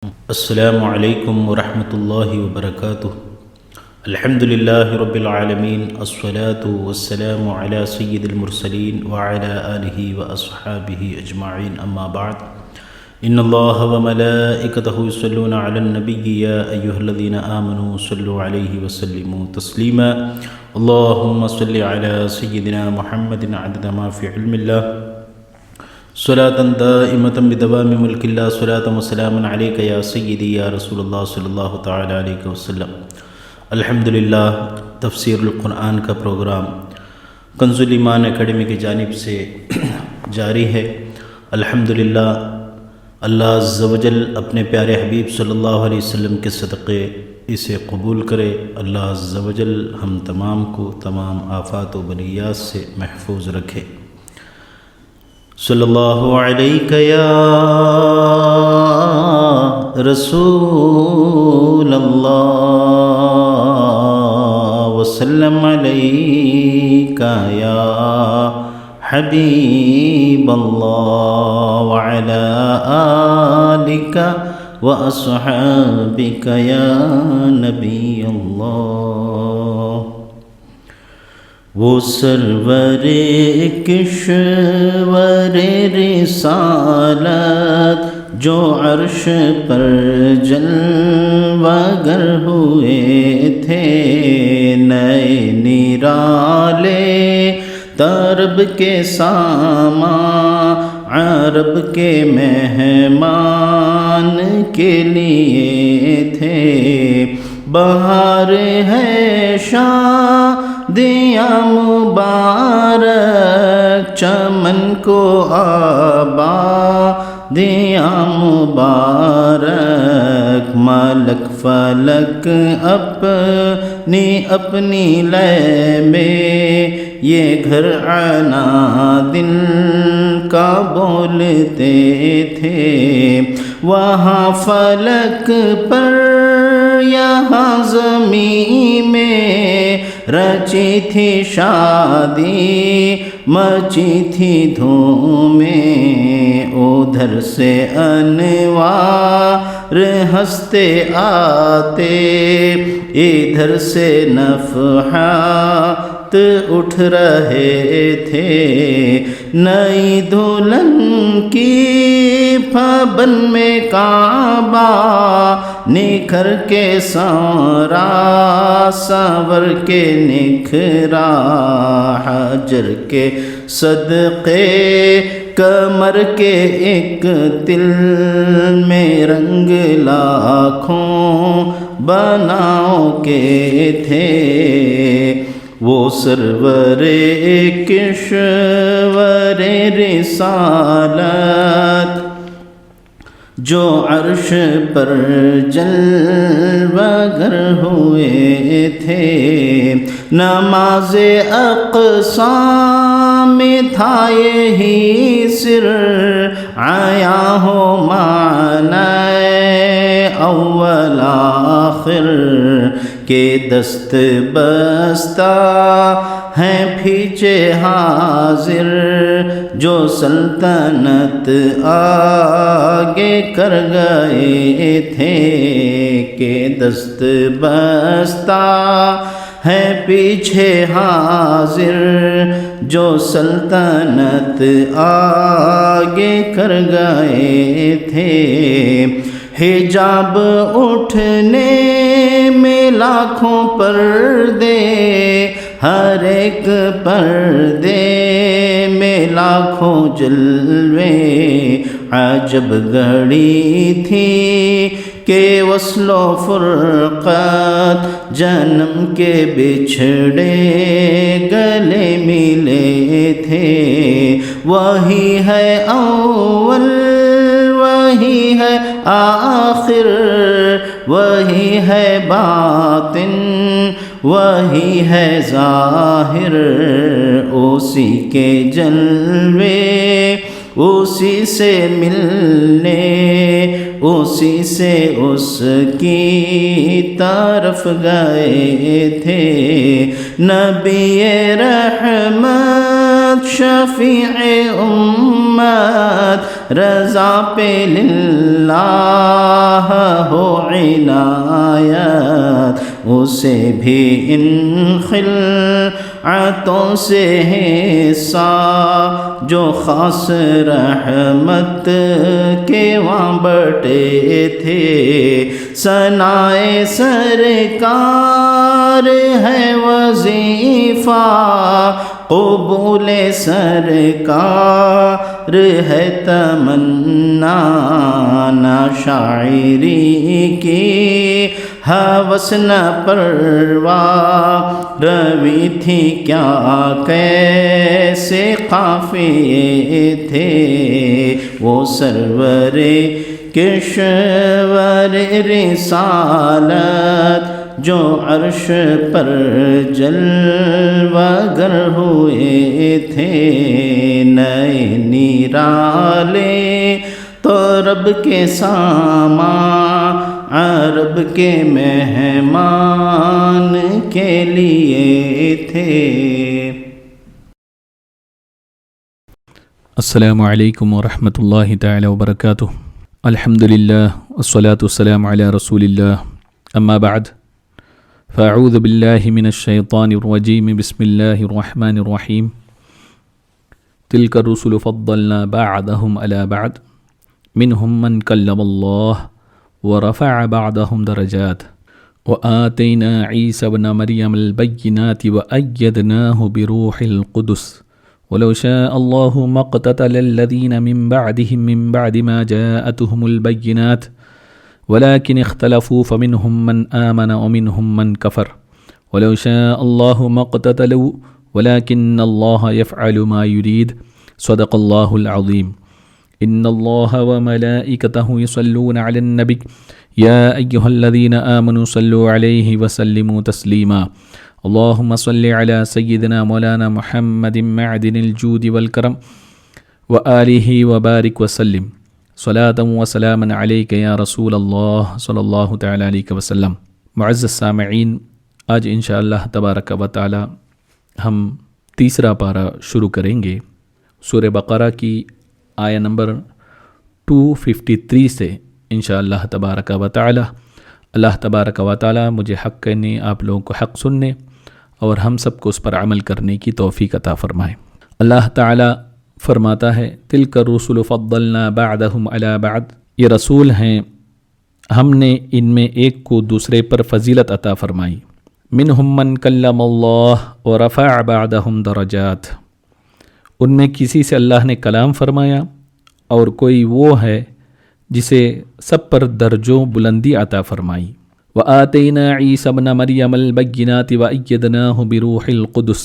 السلام علیکم ورحمۃ اللہ وبرکاتہ۔ الحمد للہ رب العالمین، الصلاۃ والسلام علی سید المرسلین وعلی آلہ واصحابہ اجمعین، اما بعد۔ ان اللہ وملائکتہ یصلون علی النبی یا ایہا الذین آمنوا صلوا علیہ وسلموا تسلیما۔ اللہم صل علی سیدنا محمد عدد ما فی علم اللہ، صلاۃ دائمۃ بدوام ملک اللہ، صلاۃ و سلام علیک یا سیدی یا رسول اللہ صلی اللہ تعالی علیہ وسلم۔ الحمدللہ، تفسیر القرآن کا پروگرام کنز الایمان اکیڈمی کی جانب سے جاری ہے۔ الحمدللہ، اللہ عز و جل اپنے پیارے حبیب صلی اللہ علیہ وسلم کے صدقے اسے قبول کرے۔ اللہ عز و جل ہم تمام کو تمام آفات و بلیات سے محفوظ رکھے۔ صلی اللہ علیہ یا رسول اللہ وسلم علیہ یا حبیب اللہ وعلی آلک واصحابک یا نبی اللہ۔ وہ سرور کشور رسالت جو عرش پر جلوہ گر ہوئے تھے، نئے نرالے طرب کے سامان عرب کے مہمان کے لیے تھے۔ بہار ہے شادیاں مبارک، چمن کو آبادیاں مبارک، ملک فلک اپنی اپنی لے میں یہ گھر عنا دل کا بولتے تھے۔ وہاں فلک پر یہاں زمین میں رچی تھی شادی، مچی تھی دھومیں، ادھر سے انوار ہنستے آتے، ادھر سے نفحات اٹھ رہے تھے۔ نئی دلہن کی پھبن میں کعبہ نکھر کے سورا، سنور کے نکھرا، حجر کے صدقے کمر کے ایک تل میں رنگ لاکھوں بناؤ کے تھے۔ وہ سرور کشور رسالت جو عرش پر جلوہ گر ہوئے تھے، نماز اقصیٰ میں تھا یہی سر، آیا ہو معنی اول آخر کے دست بستہ ہیں پیچھے حاضر، جو سلطنت آگے کر گئے تھے، کہ دست بستہ ہے پیچھے حاضر، جو سلطنت آگے کر گئے تھے۔ حجاب اٹھنے میں لاکھوں پردے، ہر ایک پردے میں لاکھوں جلوے، عجب گھڑی تھی کہ وصل و فرقت جنم کے بچھڑے گلے ملے تھے۔ وہی ہے اول، وہی ہے آخر، وہی ہے باطن، وہی ہے ظاہر، اسی کے جلوے اسی سے ملنے، اسی سے اس کی طرف گئے تھے۔ نبی رحمت شفیع امت رضا پہ للہ ہو عنایت، اسے بھی ان خلعتوں سے حصہ جو خاص رحمت کے وہاں بٹے تھے۔ ثنائے سرکار ہے وظیفہ، قبول سرکار ہے تمنا، نہ شاعری کی ہوس نہ پرواہ روی تھی کیا کیسے قافیے تھے، وہ سرور کشور رسالت جو عرش پر جلوہ گر ہوئے تھے، نئے نرالے تو رب کے سامان عرب کے مہمان کے لیے تھے۔ السلام علیکم ورحمۃ اللہ تعالی وبرکاتہ۔ الحمدللہ والصلاة والسلام علی رسول اللہ، اما بعد فاعوذ باللہ من الشیطان الرجیم، بسم اللہ الرحمن الرحیم۔ تلک الرسل فضلنا بعضهم علی بعض منهم من کلم اللہ ورفع بعضهم درجات وآتینا عیسی ابن مریم البینات وأیدناہ بروح القدس ولو شاء الله ما اقتتل الذين من بعدهم من بعد ما جاءتهم البينات ولكن اختلفوا فمنهم من آمن ومنهم من كفر ولو شاء الله ما اقتتلوا ولكن الله يفعل ما يريد صدق الله العظيم إن الله وملائكته يصلون على النبي يا أيها الذين آمنوا صلوا عليه وسلموا تسليما اللهم صل على سيدنا مولانا محمد معدن الجود والكرم وآله وبارك وسلم صلاة وسلاما عليك يا رسول الله صلی اللہ تعالی علیہ وسلم۔ معزز سامعین، آج انشاءاللہ تبارک و تعالی ہم تیسرا پارہ شروع کریں گے سورہ بقرہ کی آیہ نمبر 253 سے انشاءاللہ تبارک و تعالی۔ اللہ تبارک و تعالی مجھے حق کہنے، آپ لوگوں کو حق سننے اور ہم سب کو اس پر عمل کرنے کی توفیق عطا فرمائے۔ اللہ تعالی فرماتا ہے تلک الرسل فضلنا بعضهم علی بعض، یہ رسول ہیں ہم نے ان میں ایک کو دوسرے پر فضیلت عطا فرمائی۔ منہم من کلم اللہ ورفع بعضهم درجات، ان میں کسی سے اللہ نے کلام فرمایا اور کوئی وہ ہے جسے سب پر درجوں بلندی عطا فرمائی۔ وآتینا عیسی ابن مریم البینات وأیدناہ بروح القدس،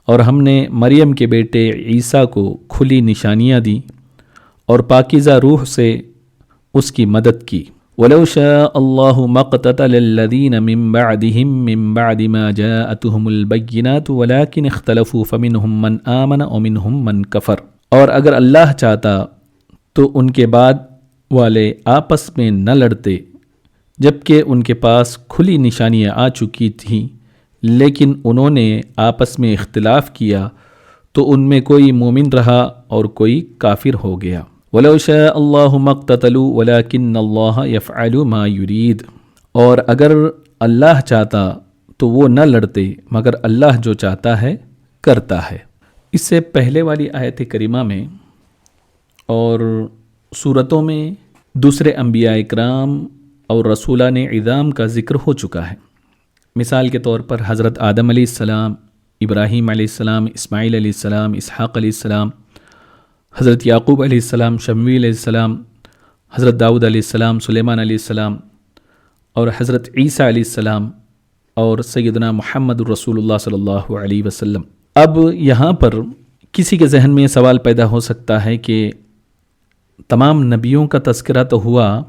اور ہم نے مریم کے بیٹے عیسیٰ کو کھلی نشانیاں دیں اور پاکیزہ روح سے اس کی مدد کی۔ وَلَوْ شَاءَ اللَّهُ مَا اقْتَتَلَ الَّذِينَ مِن بَعْدِهِم مِّن بَعْدِ مَا جَاءَتْهُمُ الْبَيِّنَاتُ وَلَكِنِ اخْتَلَفُوا فَمِنْهُم مَّنْ آمَنَ وَمِنْهُم مَّن كَفَرَ، اور اگر اللہ چاہتا تو ان کے بعد والے آپس میں نہ لڑتے جبکہ ان کے پاس کھلی نشانیاں آ چکی تھیں، لیکن انہوں نے آپس میں اختلاف کیا تو ان میں کوئی مومن رہا اور کوئی کافر ہو گیا۔ وَلَوْ شَاءَ اللَّهُ مَا اقْتَتَلُوا وَلَكِنَّ اللَّهَ يَفْعَلُ مَا يُرِيدُ، اور اگر اللہ چاہتا تو وہ نہ لڑتے مگر اللہ جو چاہتا ہے کرتا ہے۔ اس سے پہلے والی آیت کریمہ میں اور صورتوں میں دوسرے انبیاء اکرام اور رسولان اعظام کا ذکر ہو چکا ہے۔ مثال کے طور پر حضرت آدم علیہ السلام، ابراہیم علیہ السلام، اسماعیل علیہ السلام، اسحاق علیہ السلام، حضرت یعقوب علیہ السلام، شمویل علیہ السلام، حضرت داؤد علیہ السلام، سلیمان علیہ السلام، اور حضرت عیسیٰ علیہ السلام، اور سیدنا محمد الرسول اللہ صلی اللہ علیہ وسلم۔ اب یہاں پر کسی کے ذہن میں سوال پیدا ہو سکتا ہے کہ تمام نبیوں کا تذکرہ تو ہوا،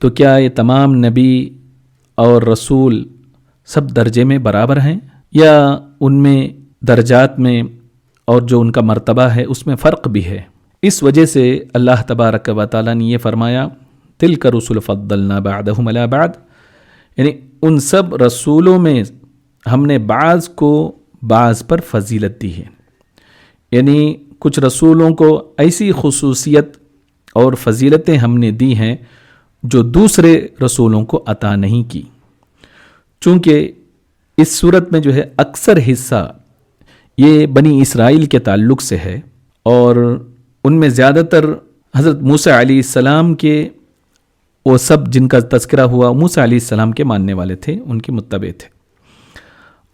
تو کیا یہ تمام نبی اور رسول سب درجے میں برابر ہیں، یا ان میں درجات میں اور جو ان کا مرتبہ ہے اس میں فرق بھی ہے؟ اس وجہ سے اللہ تبارک و تعالیٰ نے یہ فرمایا تلک الرسل فضلنا بعضهم علی بعض، یعنی ان سب رسولوں میں ہم نے بعض کو بعض پر فضیلت دی ہے۔ یعنی کچھ رسولوں کو ایسی خصوصیت اور فضیلتیں ہم نے دی ہیں جو دوسرے رسولوں کو عطا نہیں کی. چونکہ اس صورت میں جو ہے اکثر حصہ یہ بنی اسرائیل کے تعلق سے ہے، اور ان میں زیادہ تر حضرت موسیٰ علیہ السلام کے وہ سب جن کا تذکرہ ہوا موسیٰ علیہ السلام کے ماننے والے تھے، ان کے متبع تھے.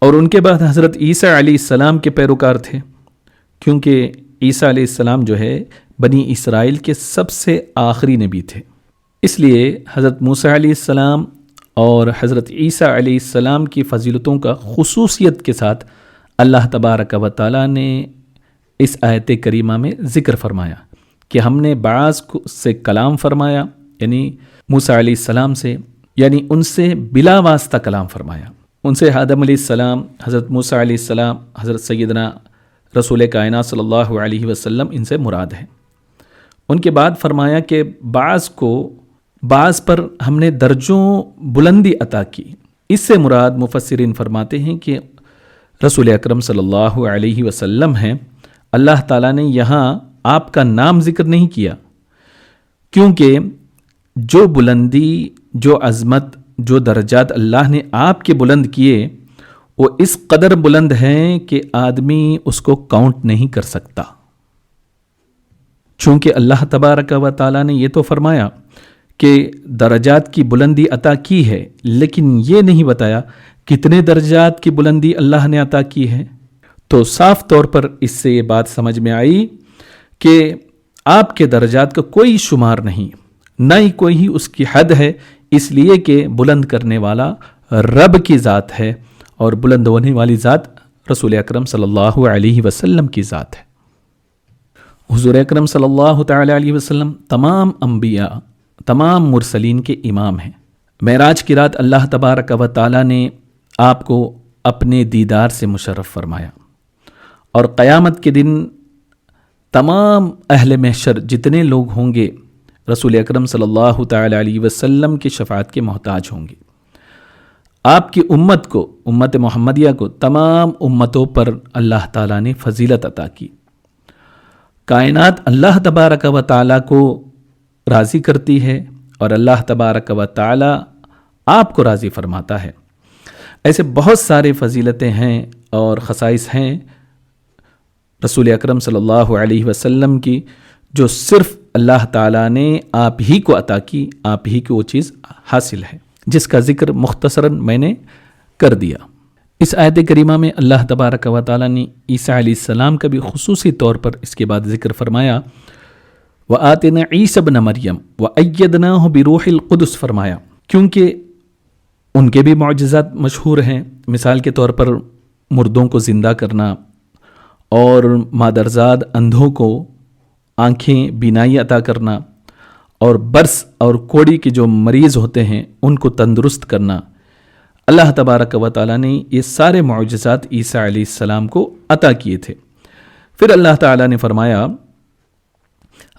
اور ان کے بعد حضرت عیسیٰ علیہ السلام کے پیروکار تھے، کیونکہ عیسیٰ علیہ السلام جو ہے بنی اسرائیل کے سب سے آخری نبی تھے. اس لیے حضرت موسیٰ علیہ السلام اور حضرت عیسیٰ علیہ السلام کی فضیلتوں کا خصوصیت کے ساتھ اللہ تبارک و تعالیٰ نے اس آیت کریمہ میں ذکر فرمایا کہ ہم نے بعض سے کلام فرمایا، یعنی موسیٰ علیہ السلام سے، یعنی ان سے بلا واسطہ کلام فرمایا. ان سے آدم علیہ السلام، حضرت موسیٰ علیہ السلام، حضرت سیدنا رسول کائنات صلی اللہ علیہ وسلم ان سے مراد ہے. ان کے بعد فرمایا کہ بعض پر ہم نے درجوں بلندی عطا کی. اس سے مراد مفسرین فرماتے ہیں کہ رسول اکرم صلی اللہ علیہ وسلم ہیں. اللہ تعالیٰ نے یہاں آپ کا نام ذکر نہیں کیا، کیونکہ جو بلندی، جو عظمت، جو درجات اللہ نے آپ کے بلند کیے وہ اس قدر بلند ہیں کہ آدمی اس کو کاؤنٹ نہیں کر سکتا. چونکہ اللہ تبارک و تعالیٰ نے یہ تو فرمایا کہ درجات کی بلندی عطا کی ہے، لیکن یہ نہیں بتایا کتنے درجات کی بلندی اللہ نے عطا کی ہے. تو صاف طور پر اس سے یہ بات سمجھ میں آئی کہ آپ کے درجات کا کوئی شمار نہیں، نہ ہی کوئی اس کی حد ہے، اس لیے کہ بلند کرنے والا رب کی ذات ہے، اور بلند ہونے والی ذات رسول اکرم صلی اللہ علیہ وسلم کی ذات ہے. حضور اکرم صلی اللہ تعالی علیہ وسلم تمام انبیاء، تمام مرسلین کے امام ہیں. معراج کی رات اللہ تبارک و تعالی نے آپ کو اپنے دیدار سے مشرف فرمایا، اور قیامت کے دن تمام اہل محشر جتنے لوگ ہوں گے رسول اکرم صلی اللہ تعالی علیہ وسلم کی شفاعت کے محتاج ہوں گے. آپ کی امت کو، امت محمدیہ کو، تمام امتوں پر اللہ تعالیٰ نے فضیلت عطا کی. کائنات اللہ تبارک و تعالیٰ کو راضی کرتی ہے، اور اللہ تبارک و تعالیٰ آپ کو راضی فرماتا ہے. ایسے بہت سارے فضیلتیں ہیں اور خصائص ہیں رسول اکرم صلی اللہ علیہ وسلم کی، جو صرف اللہ تعالیٰ نے آپ ہی کو عطا کی، آپ ہی کو وہ چیز حاصل ہے، جس کا ذکر مختصراً میں نے کر دیا. اس آیت کریمہ میں اللہ تبارک و تعالیٰ نے عیسیٰ علیہ السلام کا بھی خصوصی طور پر اس کے بعد ذکر فرمایا. وَآتِنَا عِیسَى ابْنَ مَرْیَم وَأَیَّدْنَاهُ بِرُوحِ الْقُدُسِ فرمایا، کیونکہ ان کے بھی معجزات مشہور ہیں. مثال کے طور پر مردوں کو زندہ کرنا، اور مادرزاد اندھوں کو آنکھیں بینائی عطا کرنا، اور برس اور کوڑی کے جو مریض ہوتے ہیں ان کو تندرست کرنا. اللہ تبارک و تعالیٰ نے یہ سارے معجزات عیسیٰ علیہ السلام کو عطا کیے تھے. پھر اللہ تعالیٰ نے فرمایا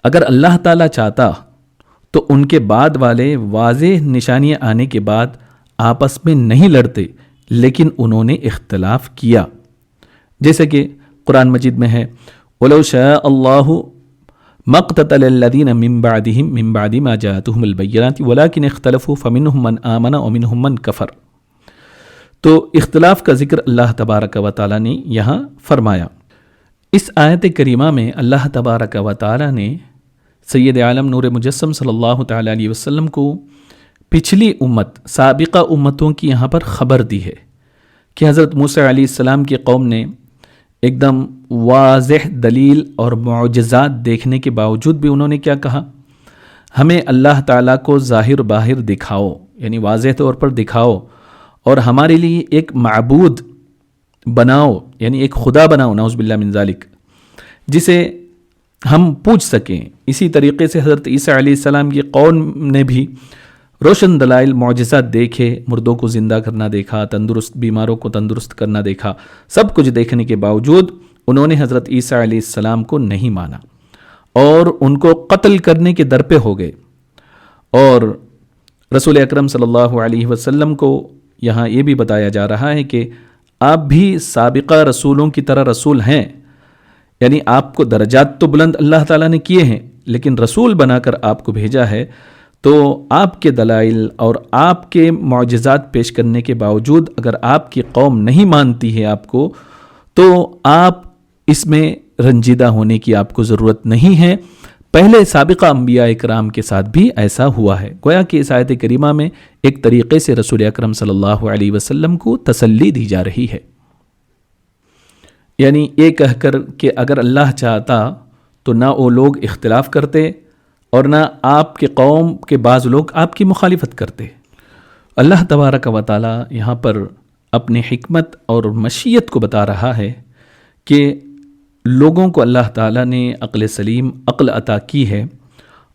اگر اللہ تعالیٰ چاہتا تو ان کے بعد والے واضح نشانیاں آنے کے بعد آپس میں نہیں لڑتے، لیکن انہوں نے اختلاف کیا. جیسے کہ قرآن مجید میں ہے وَلَوْ شَاءَ اللَّهُ مَقْتَتَلَ الَّذِينَ مِن بَعْدِهِم مِن بَعْدِ مَا جَاءَتْهُمُ الْبَيِّنَاتُ وَلَكِنِ اخْتَلَفُوا فَمِنْهُم مَّنْ آمَنَ وَمِنْهُم مَّنْ كَفَرَ. تو اختلاف کا ذکر اللہ تبارک و تعالیٰ نے یہاں فرمایا. اس آیت کریمہ میں اللہ تبارک و تعالیٰ نے سید عالم نور مجسم صلی اللہ تعالیٰ علیہ وسلم کو پچھلی امت، سابقہ امتوں کی یہاں پر خبر دی ہے کہ حضرت موسیٰ علیہ السلام کی قوم نے ایک دم واضح دلیل اور معجزات دیکھنے کے باوجود بھی انہوں نے کیا کہا، ہمیں اللہ تعالیٰ کو ظاہر باہر دکھاؤ، یعنی واضح طور پر دکھاؤ، اور ہمارے لیے ایک معبود بناؤ، یعنی ایک خدا بناؤ، نعوذ باللہ من ذالک، جسے ہم پوچھ سکیں. اسی طریقے سے حضرت عیسیٰ علیہ السلام کی قوم نے بھی روشن دلائل معجزات دیکھے، مردوں کو زندہ کرنا دیکھا، تندرست بیماروں کو تندرست کرنا دیکھا. سب کچھ دیکھنے کے باوجود انہوں نے حضرت عیسیٰ علیہ السلام کو نہیں مانا اور ان کو قتل کرنے کے در پہ ہو گئے. اور رسول اکرم صلی اللہ علیہ وسلم کو یہاں یہ بھی بتایا جا رہا ہے کہ آپ بھی سابقہ رسولوں کی طرح رسول ہیں، یعنی آپ کو درجات تو بلند اللہ تعالیٰ نے کیے ہیں، لیکن رسول بنا کر آپ کو بھیجا ہے، تو آپ کے دلائل اور آپ کے معجزات پیش کرنے کے باوجود اگر آپ کی قوم نہیں مانتی ہے آپ کو، تو آپ اس میں رنجیدہ ہونے کی آپ کو ضرورت نہیں ہے۔ پہلے سابقہ انبیاء اکرام کے ساتھ بھی ایسا ہوا ہے۔ گویا کہ اس آیت کریمہ میں ایک طریقے سے رسول اکرم صلی اللہ علیہ وسلم کو تسلی دی جا رہی ہے، یعنی یہ کہہ کر کہ اگر اللہ چاہتا تو نہ وہ لوگ اختلاف کرتے اور نہ آپ کے قوم کے بعض لوگ آپ کی مخالفت کرتے۔ اللہ تبارک و تعالی یہاں پر اپنی حکمت اور مشیت کو بتا رہا ہے کہ لوگوں کو اللہ تعالیٰ نے عقل سلیم عقل عطا کی ہے،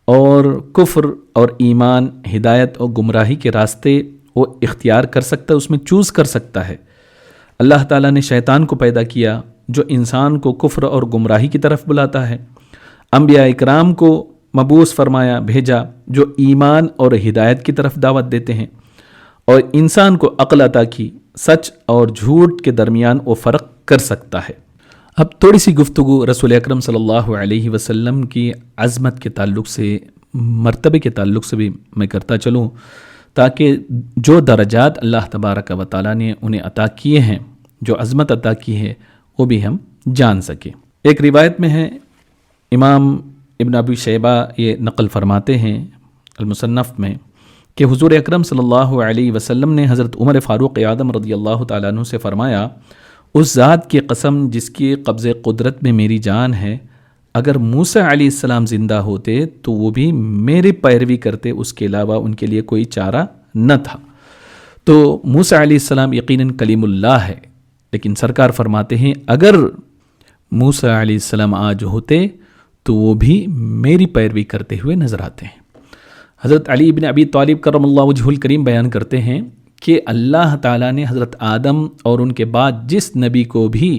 اور کفر اور ایمان، ہدایت اور گمراہی کے راستے وہ اختیار کر سکتا ہے، اس میں چوز کر سکتا ہے۔ اللہ تعالیٰ نے شیطان کو پیدا کیا جو انسان کو کفر اور گمراہی کی طرف بلاتا ہے، انبیاء اکرام کو مبعوث فرمایا، بھیجا، جو ایمان اور ہدایت کی طرف دعوت دیتے ہیں، اور انسان کو عقل عطا کی، سچ اور جھوٹ کے درمیان وہ فرق کر سکتا ہے۔ اب تھوڑی سی گفتگو رسول اکرم صلی اللہ علیہ وسلم کی عظمت کے تعلق سے، مرتبے کے تعلق سے بھی میں کرتا چلوں، تاکہ جو درجات اللہ تبارک و تعالیٰ نے انہیں عطا کیے ہیں، جو عظمت عطا کی ہے، وہ بھی ہم جان سکیں۔ ایک روایت میں ہے، امام ابن ابی شیبہ یہ نقل فرماتے ہیں المصنف میں، کہ حضور اکرم صلی اللہ علیہ وسلم نے حضرت عمر فاروق اعظم رضی اللہ تعالیٰ عنہ سے فرمایا، اس ذات کی قسم جس کی قبض قدرت میں میری جان ہے، اگر موسیٰ علیہ السلام زندہ ہوتے تو وہ بھی میری پیروی کرتے، اس کے علاوہ ان کے لیے کوئی چارہ نہ تھا۔ تو موسیٰ علیہ السلام یقیناً کلیم اللہ ہے، لیکن سرکار فرماتے ہیں اگر موسیٰ علیہ السلام آج ہوتے تو وہ بھی میری پیروی کرتے ہوئے نظر آتے ہیں۔ حضرت علی بن ابی طالب کرم اللہ وجہہ الکریم بیان کرتے ہیں کہ اللہ تعالیٰ نے حضرت آدم اور ان کے بعد جس نبی کو بھی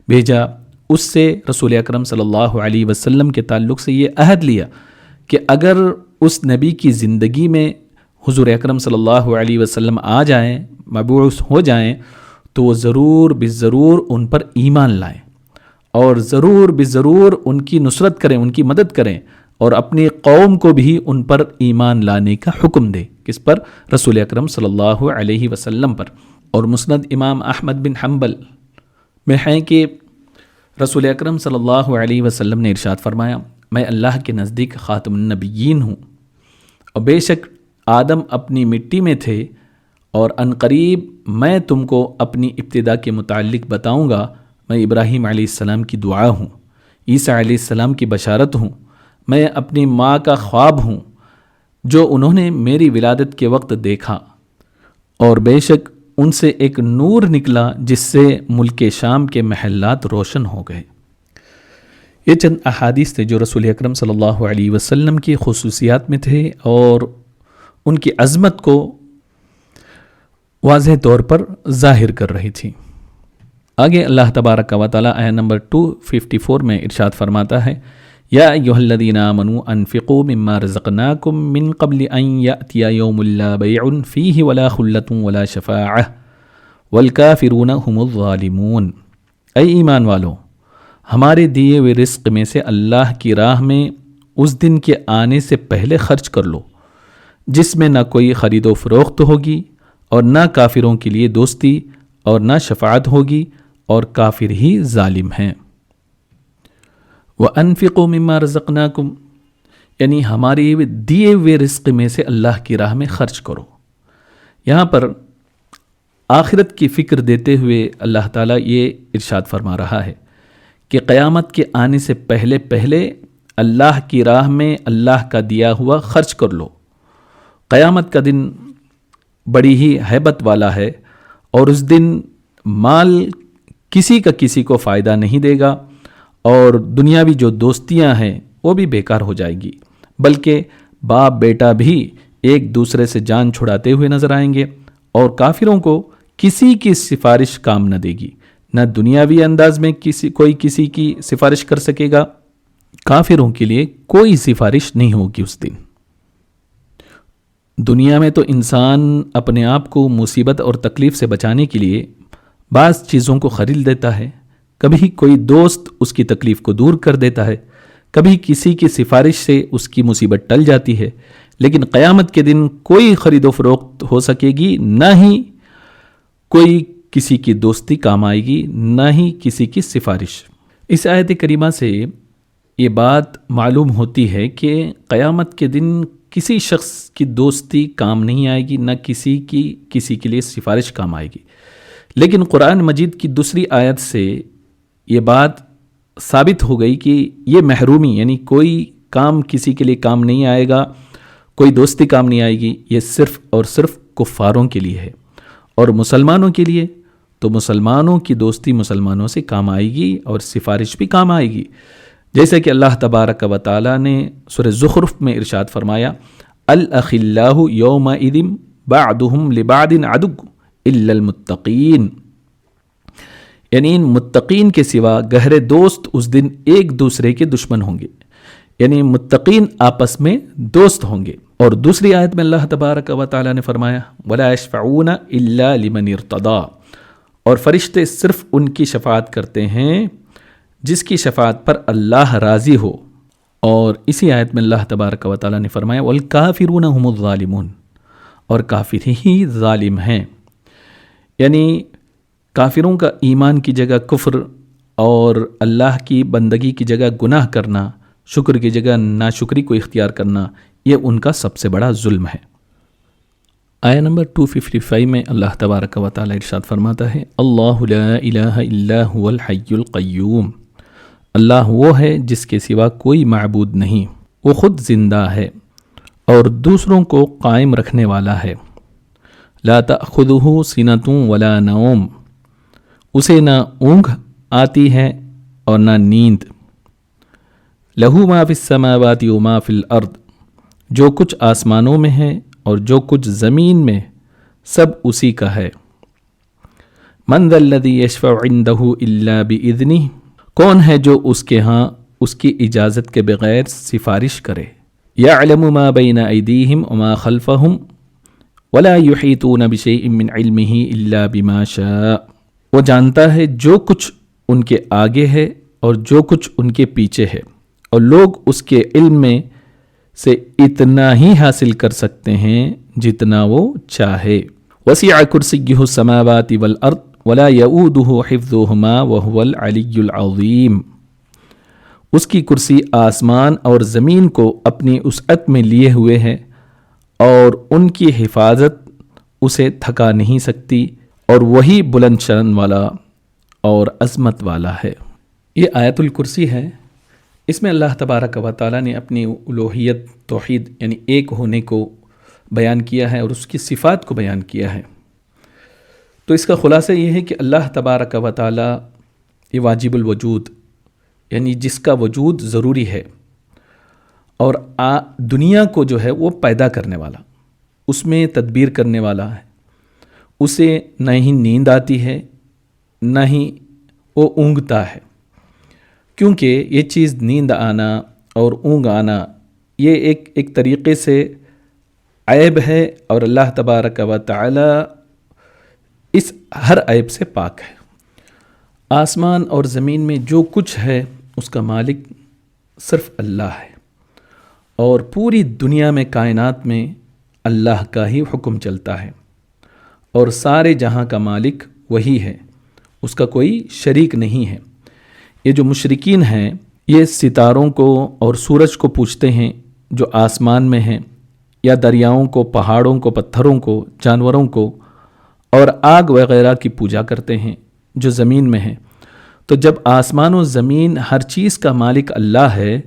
بھیجا، اس سے رسول اکرم صلی اللہ علیہ وسلم کے تعلق سے یہ عہد لیا کہ اگر اس نبی کی زندگی میں حضور اکرم صلی اللہ علیہ وسلم آ جائیں، مبعوث ہو جائیں، تو وہ ضرور بالضرور ان پر ایمان لائیں، اور ضرور بالضرور ان کی نصرت کریں، ان کی مدد کریں، اور اپنی قوم کو بھی ان پر ایمان لانے کا حکم دے۔ کس پر؟ رسول اکرم صلی اللہ علیہ وسلم پر۔ اور مسند امام احمد بن حنبل میں ہے کہ رسول اکرم صلی اللہ علیہ وسلم نے ارشاد فرمایا، میں اللہ کے نزدیک خاتم النبیین ہوں، اور بے شک آدم اپنی مٹی میں تھے، اور عنقریب میں تم کو اپنی ابتدا کے متعلق بتاؤں گا۔ میں ابراہیم علیہ السلام کی دعا ہوں، عیسیٰ علیہ السلام کی بشارت ہوں، میں اپنی ماں کا خواب ہوں جو انہوں نے میری ولادت کے وقت دیکھا، اور بے شک ان سے ایک نور نکلا جس سے ملک شام کے محلات روشن ہو گئے۔ یہ چند احادیث تھے جو رسول اکرم صلی اللہ علیہ وسلم کی خصوصیات میں تھے اور ان کی عظمت کو واضح طور پر ظاہر کر رہی تھی۔ آگے اللہ تبارک و تعالیٰ آیت نمبر 254 میں ارشاد فرماتا ہے، یا ایھا الذین آمنوا انفقوا مما رزقناکم من قبل ان یأتی یوم لا بیع فیہ ولا خلۃ ولا شفاعۃ والکافرون ھم الظالمون۔ اے ایمان والو، ہمارے دیے ہوئے رزق میں سے اللہ کی راہ میں اس دن کے آنے سے پہلے خرچ کر لو جس میں نہ کوئی خرید و فروخت ہوگی اور نہ کافروں کے لیے دوستی اور نہ شفاعت ہوگی، اور کافر ہی ظالم ہیں۔ وَأَنفِقُوا مِمَّا رَزَقْنَاكُمْ، یعنی ہمارے دیے ہوئے رزق میں سے اللہ کی راہ میں خرچ کرو۔ یہاں پر آخرت کی فکر دیتے ہوئے اللہ تعالیٰ یہ ارشاد فرما رہا ہے کہ قیامت کے آنے سے پہلے پہلے اللہ کی راہ میں اللہ کا دیا ہوا خرچ کر لو۔ قیامت کا دن بڑی ہی ہیبت والا ہے، اور اس دن مال کسی کا کسی کو فائدہ نہیں دے گا، اور دنیاوی جو دوستیاں ہیں وہ بھی بیکار ہو جائے گی، بلکہ باپ بیٹا بھی ایک دوسرے سے جان چھڑاتے ہوئے نظر آئیں گے، اور کافروں کو کسی کی سفارش کام نہ دے گی۔ نہ دنیاوی انداز میں کوئی کسی کی سفارش کر سکے گا، کافروں کے لیے کوئی سفارش نہیں ہوگی اس دن۔ دنیا میں تو انسان اپنے آپ کو مصیبت اور تکلیف سے بچانے کے لیے بعض چیزوں کو خرید لیتا ہے، کبھی کوئی دوست اس کی تکلیف کو دور کر دیتا ہے، کبھی کسی کی سفارش سے اس کی مصیبت ٹل جاتی ہے، لیکن قیامت کے دن کوئی خرید و فروخت ہو سکے گی، نہ ہی کوئی کسی کی دوستی کام آئے گی، نہ ہی کسی کی سفارش۔ اس آیت کریمہ سے یہ بات معلوم ہوتی ہے کہ قیامت کے دن کسی شخص کی دوستی کام نہیں آئے گی، نہ کسی کے لیے سفارش کام آئے گی۔ لیکن قرآن مجید کی دوسری آیت سے یہ بات ثابت ہو گئی کہ یہ محرومی، یعنی کوئی کام کسی کے لیے کام نہیں آئے گا، کوئی دوستی کام نہیں آئے گی، یہ صرف اور صرف کفاروں کے لیے ہے۔ اور مسلمانوں کے لیے تو مسلمانوں کی دوستی مسلمانوں سے کام آئے گی اور سفارش بھی کام آئے گی، جیسے کہ اللہ تبارک و تعالیٰ نے سورہ زخرف میں ارشاد فرمایا، الاخلاء یومئذ بعضهم لبعض عدو الا المتقین، یعنی ان متقین کے سوا گہرے دوست اس دن ایک دوسرے کے دشمن ہوں گے، یعنی متقین آپس میں دوست ہوں گے۔ اور دوسری آیت میں اللہ تبارک و تعالیٰ نے فرمایا، وَلَا يَشْفَعُونَ إِلَّا لِمَنِ ارْتَضَىٰ، اور فرشتے صرف ان کی شفاعت کرتے ہیں جس کی شفاعت پر اللہ راضی ہو۔ اور اسی آیت میں اللہ تبارک و تعالیٰ نے فرمایا، وَالْكَافِرُونَ هُمُ الظَّالِمُونَ، اور کافر ہی ظالم ہیں، یعنی کافروں کا ایمان کی جگہ کفر اور اللہ کی بندگی کی جگہ گناہ کرنا، شکر کی جگہ ناشکری کو اختیار کرنا، یہ ان کا سب سے بڑا ظلم ہے۔ آیہ نمبر 255 میں اللہ تبارک و تعالی ارشاد فرماتا ہے، اللہ لا الہ الا هو الحی القیوم، اللہ وہ ہے جس کے سوا کوئی معبود نہیں، وہ خود زندہ ہے اور دوسروں کو قائم رکھنے والا ہے۔ لا تأخذہ سنۃ ولا نوم، اسے نہ اونگھ آتی ہے اور نہ نیند۔ لہو ما فی السماوات وما فی الارض، جو کچھ آسمانوں میں ہے اور جو کچھ زمین میں سب اسی کا ہے۔ من ذا الذی یشفع عندہ الا باذنہ، کون ہے جو اس کے ہاں اس کی اجازت کے بغیر سفارش کرے۔ یعلم ما بین ایدیہم وما خلفہم ولا یحیطون بشیء من علمہ الا بما شاء، وہ جانتا ہے جو کچھ ان کے آگے ہے اور جو کچھ ان کے پیچھے ہے، اور لوگ اس کے علم میں سے اتنا ہی حاصل کر سکتے ہیں جتنا وہ چاہے۔ وسع کرسیہ السماوات والارض ولا یؤودہ حفظہما وہو العلی العظیم، اس کی کرسی آسمان اور زمین کو اپنی وسعت میں لیے ہوئے ہے اور ان کی حفاظت اسے تھکا نہیں سکتی، اور وہی بلند شان والا اور عظمت والا ہے۔ یہ آیت الکرسی ہے، اس میں اللہ تبارک و تعالیٰ نے اپنی الوہیت، توحید یعنی ایک ہونے کو بیان کیا ہے اور اس کی صفات کو بیان کیا ہے۔ تو اس کا خلاصہ یہ ہے کہ اللہ تبارک و تعالیٰ یہ واجب الوجود، یعنی جس کا وجود ضروری ہے، اور دنیا کو جو ہے وہ پیدا کرنے والا، اس میں تدبیر کرنے والا ہے۔ اسے نہ ہی نیند آتی ہے نہ ہی وہ اونگتا ہے، کیونکہ یہ چیز نیند آنا اور اونگ آنا یہ ایک طریقے سے عیب ہے، اور اللہ تبارک و تعالی اس ہر عیب سے پاک ہے۔ آسمان اور زمین میں جو کچھ ہے اس کا مالک صرف اللہ ہے، اور پوری دنیا میں کائنات میں اللہ کا ہی حکم چلتا ہے، اور سارے جہاں کا مالک وہی ہے، اس کا کوئی شریک نہیں ہے۔ یہ جو مشرکین ہیں یہ ستاروں کو اور سورج کو پوجتے ہیں جو آسمان میں ہیں، یا دریاؤں کو، پہاڑوں کو، پتھروں کو، جانوروں کو، اور آگ وغیرہ کی پوجا کرتے ہیں جو زمین میں ہیں۔ تو جب آسمان و زمین ہر چیز کا مالک اللہ ہے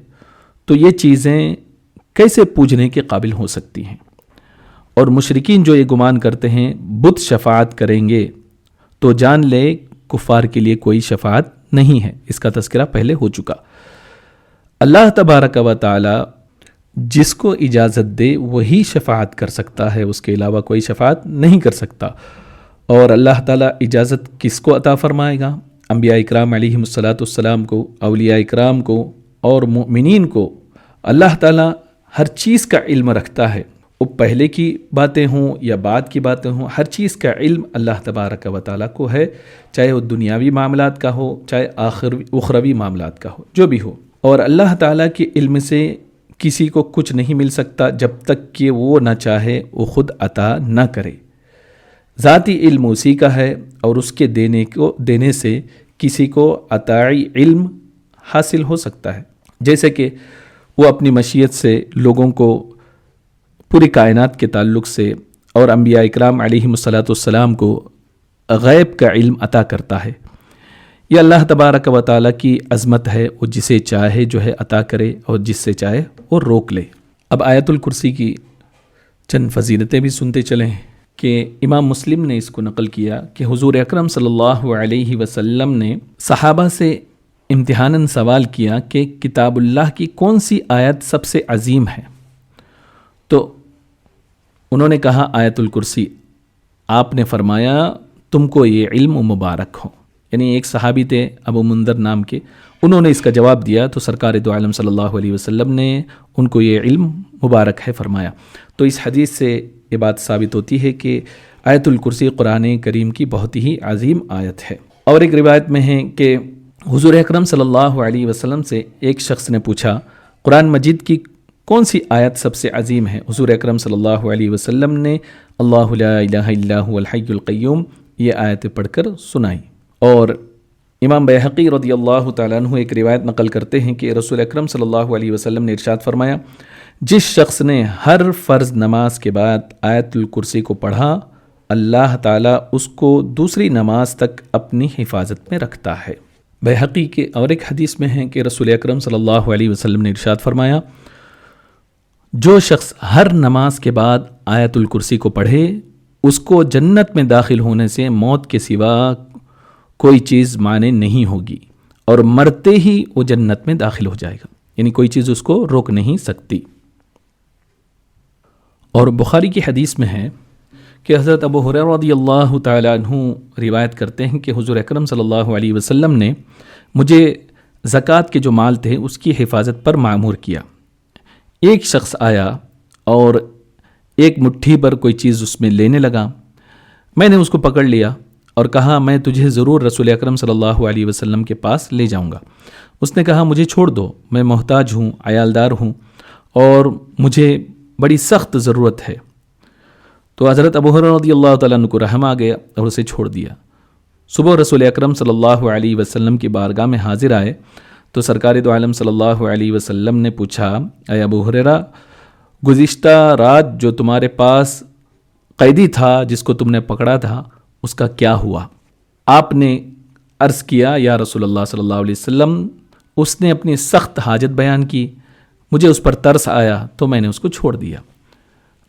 تو یہ چیزیں کیسے پوجنے کے قابل ہو سکتی ہیں؟ اور مشرکین جو یہ گمان کرتے ہیں بت شفاعت کریں گے، تو جان لے کفار کے لیے کوئی شفاعت نہیں ہے، اس کا تذکرہ پہلے ہو چکا۔ اللہ تبارک و تعالی جس کو اجازت دے وہی شفاعت کر سکتا ہے، اس کے علاوہ کوئی شفاعت نہیں کر سکتا۔ اور اللہ تعالی اجازت کس کو عطا فرمائے گا؟ انبیاء اکرام علیہم السلام کو، اولیاء اکرام کو اور مؤمنین کو۔ اللہ تعالی ہر چیز کا علم رکھتا ہے، وہ پہلے کی باتیں ہوں یا بعد کی باتیں ہوں، ہر چیز کا علم اللہ تبارک و تعالیٰ کو ہے، چاہے وہ دنیاوی معاملات کا ہو، چاہے اخروی معاملات کا ہو، جو بھی ہو۔ اور اللہ تعالیٰ کے علم سے کسی کو کچھ نہیں مل سکتا جب تک کہ وہ نہ چاہے، وہ خود عطا نہ کرے۔ ذاتی علم اسی کا ہے، اور اس کے دینے سے کسی کو عطائی علم حاصل ہو سکتا ہے، جیسے کہ وہ اپنی مشیت سے لوگوں کو پوری کائنات کے تعلق سے اور انبیاء اکرام علیہم الصلاۃ والسلام کو غیب کا علم عطا کرتا ہے۔ یہ اللہ تبارک و تعالیٰ کی عظمت ہے، وہ جسے چاہے جو ہے عطا کرے اور جس سے چاہے وہ روک لے۔ اب آیت الکرسی کی چند فضیلتیں بھی سنتے چلیں کہ امام مسلم نے اس کو نقل کیا کہ حضور اکرم صلی اللہ علیہ وسلم نے صحابہ سے امتحاناً سوال کیا کہ کتاب اللہ کی کون سی آیت سب سے عظیم ہے؟ تو انہوں نے کہا آیت الکرسی۔ آپ نے فرمایا تم کو یہ علم مبارک ہو، یعنی ایک صحابی تھے ابو منذر نام کے، انہوں نے اس کا جواب دیا تو سرکار دو عالم صلی اللہ علیہ وسلم نے ان کو یہ علم مبارک ہے فرمایا۔ تو اس حدیث سے یہ بات ثابت ہوتی ہے کہ آیت الکرسی قرآن کریم کی بہت ہی عظیم آیت ہے۔ اور ایک روایت میں ہے کہ حضور اکرم صلی اللہ علیہ وسلم سے ایک شخص نے پوچھا قرآن مجید کی کون سی آیت سب سے عظیم ہے؟ حضور اکرم صلی اللہ علیہ وسلم نے اللہ لا الہ الا هو الحی القیوم یہ آیت پڑھ کر سنائی۔ اور امام بیہقی رضی اللہ تعالیٰ عنہ ایک روایت نقل کرتے ہیں کہ رسول اکرم صلی اللہ علیہ وسلم نے ارشاد فرمایا جس شخص نے ہر فرض نماز کے بعد آیت الکرسی کو پڑھا، اللہ تعالیٰ اس کو دوسری نماز تک اپنی حفاظت میں رکھتا ہے۔ بیہقی کے اور ایک حدیث میں ہے کہ رسول اکرم صلی اللہ علیہ وسلم نے ارشاد فرمایا جو شخص ہر نماز کے بعد آیت الکرسی کو پڑھے اس کو جنت میں داخل ہونے سے موت کے سوا کوئی چیز مانع نہیں ہوگی، اور مرتے ہی وہ جنت میں داخل ہو جائے گا، یعنی کوئی چیز اس کو روک نہیں سکتی۔ اور بخاری کی حدیث میں ہے کہ حضرت ابو ہریرہ رضی اللہ تعالیٰ عنہ روایت کرتے ہیں کہ حضور اکرم صلی اللہ علیہ وسلم نے مجھے زکوٰۃ کے جو مال تھے اس کی حفاظت پر مأمور کیا۔ ایک شخص آیا اور ایک مٹھی پر کوئی چیز اس میں لینے لگا، میں نے اس کو پکڑ لیا اور کہا میں تجھے ضرور رسول اکرم صلی اللہ علیہ وسلم کے پاس لے جاؤں گا۔ اس نے کہا مجھے چھوڑ دو، میں محتاج ہوں، عیالدار ہوں اور مجھے بڑی سخت ضرورت ہے۔ تو حضرت ابو ہریرہ رضی اللہ تعالیٰ عنہ کو رحم آ گیا اور اسے چھوڑ دیا۔ صبح رسول اکرم صلی اللہ علیہ وسلم کی بارگاہ میں حاضر آئے تو سرکار دو عالم صلی اللہ علیہ وسلم نے پوچھا اے ابو ہریرہ گزشتہ رات جو تمہارے پاس قیدی تھا جس کو تم نے پکڑا تھا اس کا کیا ہوا؟ آپ نے عرض کیا یا رسول اللہ صلی اللہ علیہ وسلم اس نے اپنی سخت حاجت بیان کی، مجھے اس پر ترس آیا تو میں نے اس کو چھوڑ دیا۔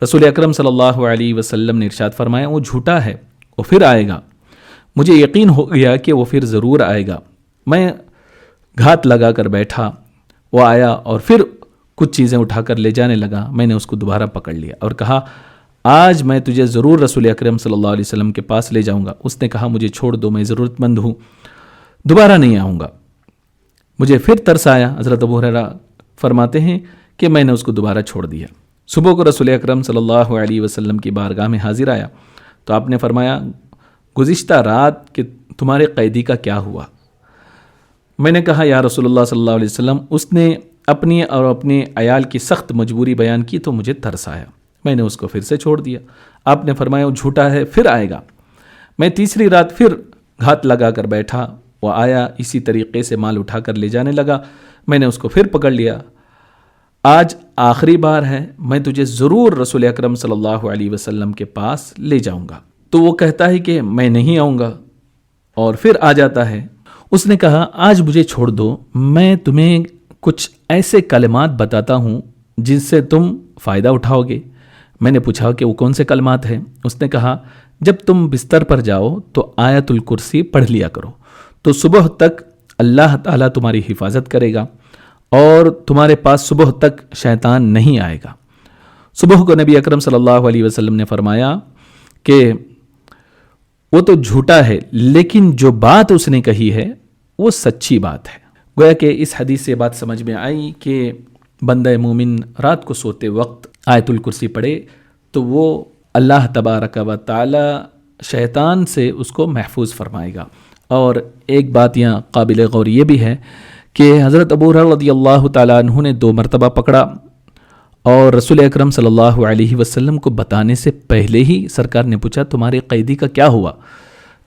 رسول اکرم صلی اللہ علیہ وسلم نے ارشاد فرمایا وہ جھوٹا ہے، وہ پھر آئے گا، مجھے یقین ہو گیا کہ وہ پھر ضرور آئے گا۔ میں گھات لگا کر بیٹھا، وہ آیا اور پھر کچھ چیزیں اٹھا کر لے جانے لگا، میں نے اس کو دوبارہ پکڑ لیا اور کہا آج میں تجھے ضرور رسول اکرم صلی اللہ علیہ وسلم کے پاس لے جاؤں گا۔ اس نے کہا مجھے چھوڑ دو، میں ضرورت مند ہوں، دوبارہ نہیں آؤں گا۔ مجھے پھر ترس آیا، حضرت ابو ہریرہ فرماتے ہیں کہ میں نے اس کو دوبارہ چھوڑ دیا۔ صبح کو رسول اکرم صلی اللہ علیہ وسلم کی بارگاہ میں حاضر آیا تو آپ نے فرمایا گزشتہ رات کہ تمہارے قیدی کا کیا ہوا؟ میں نے کہا یا رسول اللہ صلی اللہ علیہ وسلم اس نے اپنی اور اپنے عیال کی سخت مجبوری بیان کی تو مجھے ترس آیا، میں نے اس کو پھر سے چھوڑ دیا۔ آپ نے فرمایا وہ جھوٹا ہے، پھر آئے گا۔ میں تیسری رات پھر گھات لگا کر بیٹھا، وہ آیا، اسی طریقے سے مال اٹھا کر لے جانے لگا، میں نے اس کو پھر پکڑ لیا۔ آج آخری بار ہے، میں تجھے ضرور رسول اکرم صلی اللہ علیہ وسلم کے پاس لے جاؤں گا۔ تو وہ کہتا ہے کہ میں نہیں آؤں گا اور پھر آ جاتا ہے۔ اس نے کہا آج مجھے چھوڑ دو، میں تمہیں کچھ ایسے کلمات بتاتا ہوں جن سے تم فائدہ اٹھاؤ گے۔ میں نے پوچھا کہ وہ کون سے کلمات ہیں؟ اس نے کہا جب تم بستر پر جاؤ تو آیت الکرسی پڑھ لیا کرو، تو صبح تک اللہ تعالیٰ تمہاری حفاظت کرے گا اور تمہارے پاس صبح تک شیطان نہیں آئے گا۔ صبح کو نبی اکرم صلی اللہ علیہ وسلم نے فرمایا کہ وہ تو جھوٹا ہے لیکن جو بات اس نے کہی ہے وہ سچی بات ہے۔ گویا کہ اس حدیث سے بات سمجھ میں آئی کہ بندہ مومن رات کو سوتے وقت آیت الکرسی پڑھے تو وہ اللہ تبارک و تعالی شیطان سے اس کو محفوظ فرمائے گا۔ اور ایک بات یہاں قابل غور یہ بھی ہے کہ حضرت ابو ہریرہ رضی اللہ تعالیٰ عنہ نے 2 مرتبہ پکڑا، اور رسول اکرم صلی اللہ علیہ وسلم کو بتانے سے پہلے ہی سرکار نے پوچھا تمہارے قیدی کا کیا ہوا؟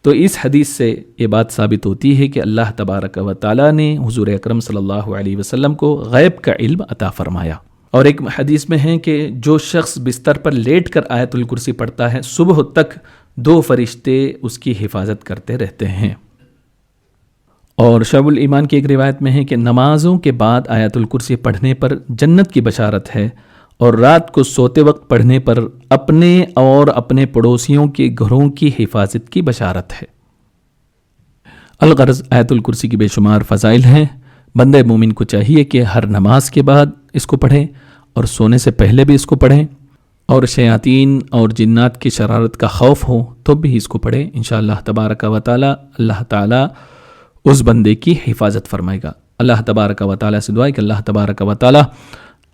تو اس حدیث سے یہ بات ثابت ہوتی ہے کہ اللہ تبارک و تعالیٰ نے حضور اکرم صلی اللہ علیہ وسلم کو غیب کا علم عطا فرمایا۔ اور ایک حدیث میں ہے کہ جو شخص بستر پر لیٹ کر آیت الکرسی پڑھتا ہے صبح تک 2 فرشتے اس کی حفاظت کرتے رہتے ہیں۔ اور شعب الایمان کی ایک روایت میں ہے کہ نمازوں کے بعد آیت الکرسی پڑھنے پر جنت کی بشارت ہے، اور رات کو سوتے وقت پڑھنے پر اپنے اور اپنے پڑوسیوں کے گھروں کی حفاظت کی بشارت ہے۔ الغرض آیت الکرسی کی بے شمار فضائل ہیں۔ بندہ مومن کو چاہیے کہ ہر نماز کے بعد اس کو پڑھیں، اور سونے سے پہلے بھی اس کو پڑھیں، اور شیاطین اور جنات کی شرارت کا خوف ہو تو بھی اس کو پڑھیں۔ انشاءاللہ تبارک و تعالی اللہ تعالی اس بندے کی حفاظت فرمائے گا۔ اللہ تبارک و تعالی سے دعا ہے کہ اللہ تبارک و تعالی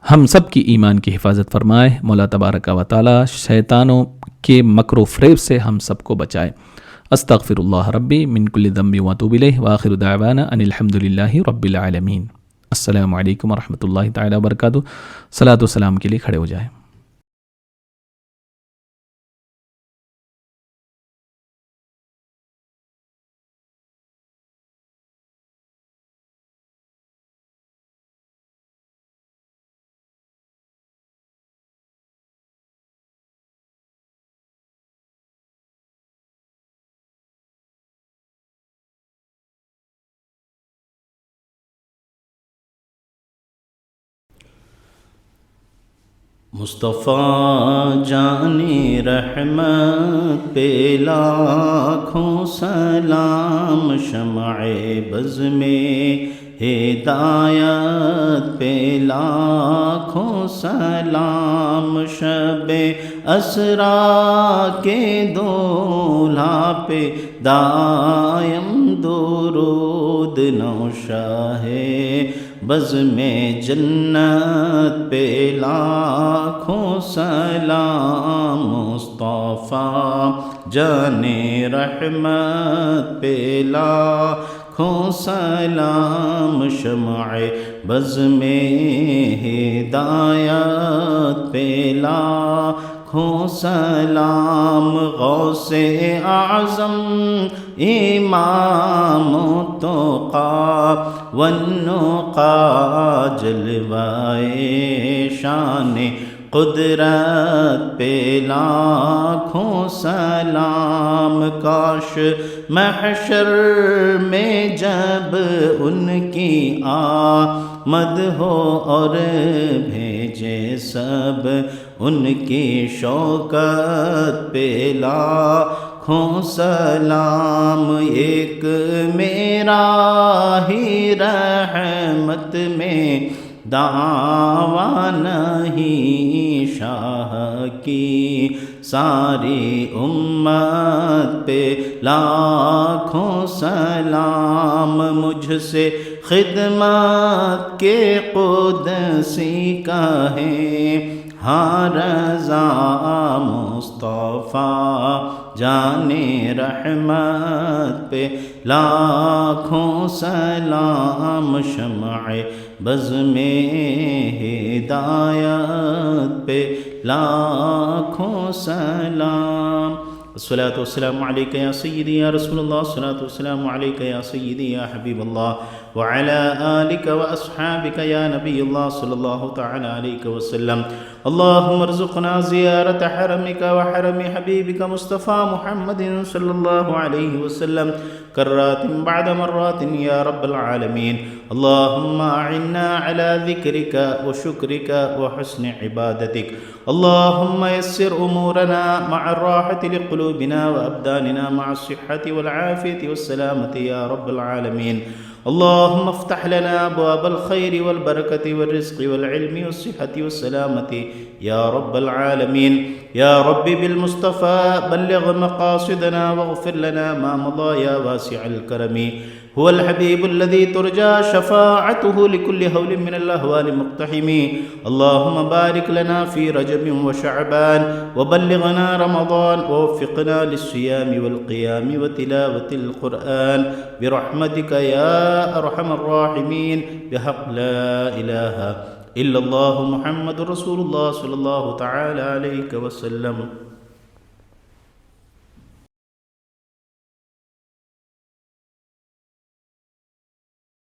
ہم سب کی ایمان کی حفاظت فرمائے۔ مولا تبارک و تعالی شیطانوں کے مکر و فریب سے ہم سب کو بچائے۔ استغفر اللہ ربی من کل ذنب واتوب الیہ وآخر دعوانا ان الحمد للہ رب العالمین۔ السلام علیکم ورحمۃ اللہ تعالی وبرکاتہ۔ صلاۃ و سلام کے لیے کھڑے ہو جائیں۔ مصطفیٰ جان رحمت پہ لاکھوں سلام، شمع بز میں ہدایت پہ لاکھوں سلام، شب اسرا کے دولہا پہ دائم درود، نوشاہ بز میں جنت پہ لاکھوں سلام، مصطفیٰ جان رحمت پہ لاکھوں سلام، شمع بز میں ہدایت پہ لاکھوں سلام، غوث اعظم امام التقیٰ والنقیٰ، جلوائے شان قدرت پہ لاکھوں سلام، کاش محشر میں جب ان کی آمد ہو اور بھیجے سب ان کی شوکت پہ لاکھوں سلام، ایک میرا ہی رحمت میں دعویٰ نہیں، شاہ کی ساری امت پہ لاکھوں سلام، مجھ سے خدمت کے قدسی کہیں ہاں رضا، مصطفیٰ جان رحمت پہ لاکھوں سلام، شمع بز میں ہدایت پہ لاکھوں سلام۔ الصلاة والسلام عليك يا سيدي يا رسول الله، الصلاة والسلام عليك يا سيدي يا حبيب الله، وعلى آلك وأصحابك يا نبي الله صلى الله تعالى عليك وسلم۔ اللهم ارزقنا زيارة حرمك وحرم حبيبك مصطفى محمد صلى الله عليه وسلم كرات بعد مرات يا رب العالمين۔ اللهم أعنا على ذكرك وشكرك وحسن عبادتك، اللهم يسر أمورنا مع الراحة لقلوبنا وأبداننا مع الصحة والعافية والسلامة يا رب العالمين۔ اللهم افتح لنا أبواب الخير والبركة والرزق والعلم والصحة والسلامة يا رب العالمين۔ يا رب بالمصطفى بلغ مقاصدنا واغفر لنا ما مضى يا واسع الكرم، هو الحبيب الذي ترجى شفاعته لكل هول من الأهوال مقتحم. اللهم بارك لنا في رجب وشعبان وبلغنا رمضان ووفقنا للصيام والقيام وتلاوة القرآن برحمتك يا أرحم الراحمين بحق لا إله إلا الله محمد رسول الله صلى الله تعالى عليه وسلم.